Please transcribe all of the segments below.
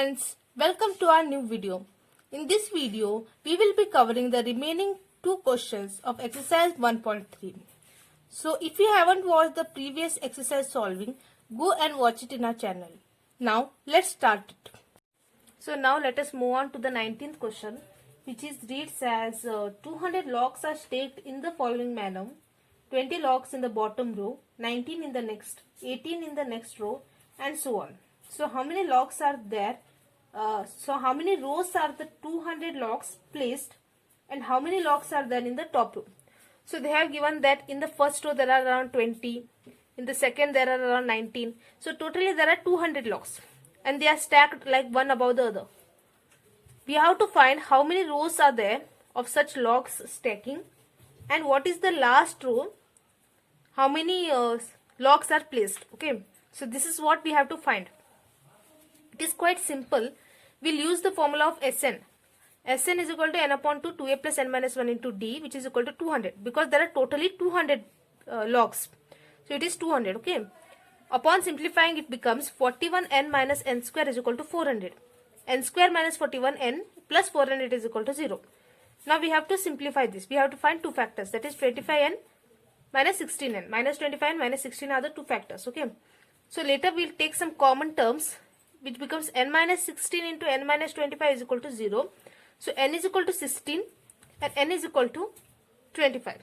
friends, welcome to our new video. In this video, we will be covering the remaining two questions of exercise 1.3. So if you haven't watched the previous exercise solving, go and watch it in our channel. Now let's start it. So now let us move on to the 19th question, which is reads as 200 logs are staked in the following manner. 20 logs in the bottom row, 19 in the next, 18 in the next row, and so on. So how many logs are there? So how many rows are the 200 logs placed, and how many logs are there in the top row? So they have given that in the first row there are around 20, in the second there are around 19. So totally there are 200 logs and they are stacked like one above the other. We have to find how many rows are there of such logs stacking, and what is the last row, how many logs are placed. Okay, so this is what we have to find. It is quite simple. We'll use the formula of Sn. Sn is equal to n upon 2, 2a plus n minus 1 into d, which is equal to 200, because there are totally 200 logs. So it is 200. Okay. Upon simplifying, it becomes 41n minus n square is equal to 400. N square minus 41n plus 400 is equal to 0. Now we have to simplify this. We have to find two factors, that is 25n minus 16n. Minus 25n minus 16 are the two factors. Okay. So later we'll take some common terms, which becomes n minus 16 into n minus 25 is equal to 0. So n is equal to 16 and n is equal to 25.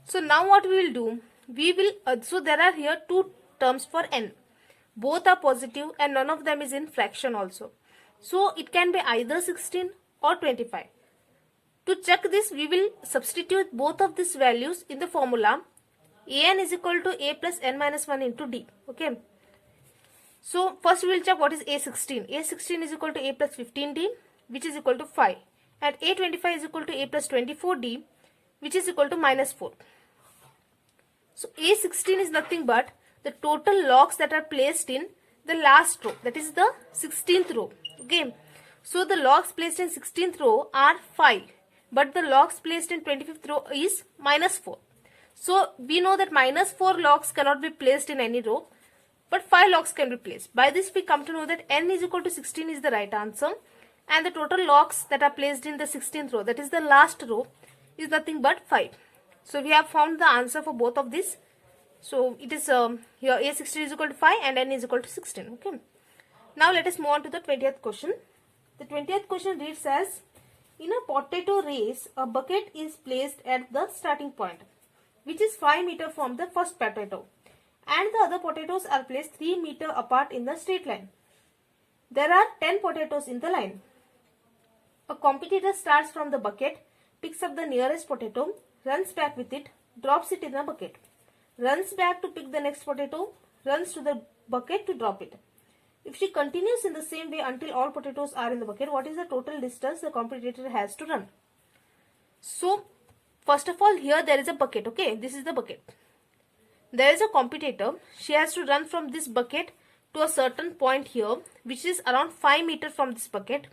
So now what we will do, we will, so there are here two terms for n. Both are positive and none of them is in fraction also. So it can be either 16 or 25. To check this, we will substitute both of these values in the formula. An is equal to a plus n minus 1 into d. Okay. So first we will check what is a16. A16 is equal to a plus 15d, which is equal to 5. And a25 is equal to a plus 24d, which is equal to minus 4. So a16 is nothing but the total logs that are placed in the last row, that is the 16th row. Okay. So the logs placed in 16th row are 5, but the logs placed in 25th row is minus 4. So we know that minus 4 logs cannot be placed in any row, but 5 logs can be placed. By this we come to know that n is equal to 16 is the right answer, and the total logs that are placed in the 16th row, that is the last row, is nothing but 5. So we have found the answer for both of these. So it is here a16 is equal to 5 and n is equal to 16. Okay. Now let us move on to the 20th question. The 20th question reads as, in a potato race, a bucket is placed at the starting point, which is 5 meters from the first potato, and the other potatoes are placed 3 meters apart in the straight line. There are 10 potatoes in the line. A competitor starts from the bucket, picks up the nearest potato, runs back with it, drops it in the bucket, runs back to pick the next potato, runs to the bucket to drop it. If she continues in the same way until all potatoes are in the bucket, what is the total distance the competitor has to run? So first of all, here there is a bucket. Okay, this is the bucket. There is a competitor. She has to run from this bucket to a certain point here, which is around 5 meters from this bucket.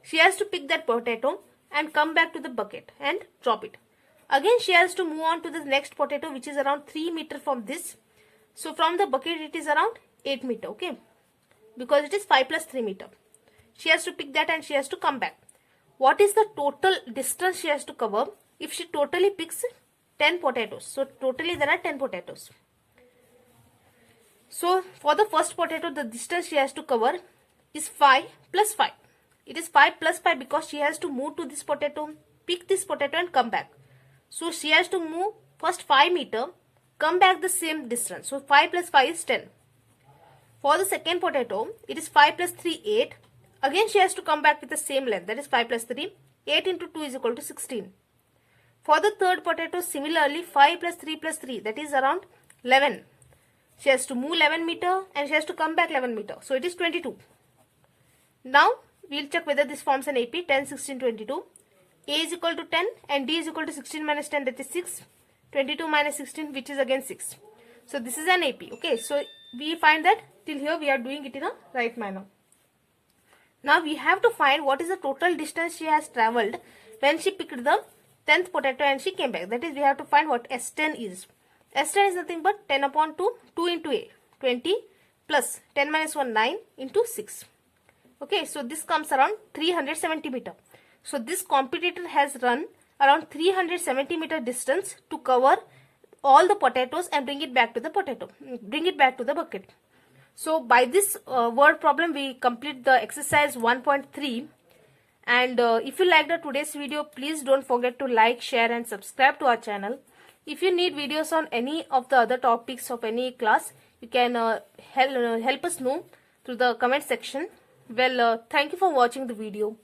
She has to pick that potato and come back to the bucket and drop it. Again she has to move on to the next potato, which is around 3 meters from this. So from the bucket it is around 8 meters. Okay, because it is 5 plus 3 meters. She has to pick that and she has to come back. What is the total distance she has to cover if she totally picks 10 potatoes? So totally there are 10 potatoes. So for the first potato, the distance she has to cover is 5 plus 5. It is 5 plus 5 because she has to move to this potato, pick this potato and come back. So she has to move first 5 meters, come back the same distance. So 5 plus 5 is 10. For the second potato, it is 5 plus 3, 8. Again she has to come back with the same length, that is 5 plus 3. 8 into 2 is equal to 16. For the third potato, similarly 5 plus 3 plus 3, that is around 11. She has to move 11 meters and she has to come back 11 meters. So it is 22. Now we will check whether this forms an AP. 10, 16, 22. A is equal to 10 and D is equal to 16 minus 10, that is 6. 22 minus 16, which is again 6. So this is an AP. Okay, so we find that till here we are doing it in a right manner. Now we have to find what is the total distance she has travelled when she picked the 10th potato and she came back. That is, we have to find what S10 is. S10 is nothing but 10 upon 2, 2 into A, 20 plus 10 minus 1, 9 into 6. Okay, so this comes around 370 meter. So this competitor has run around 370 meter distance to cover all the potatoes and bring it back to the bucket. So by this word problem we complete the exercise 1.3. And if you liked today's video, please don't forget to like, share and subscribe to our channel. If you need videos on any of the other topics of any class, you can help us know through the comment section. Well, thank you for watching the video.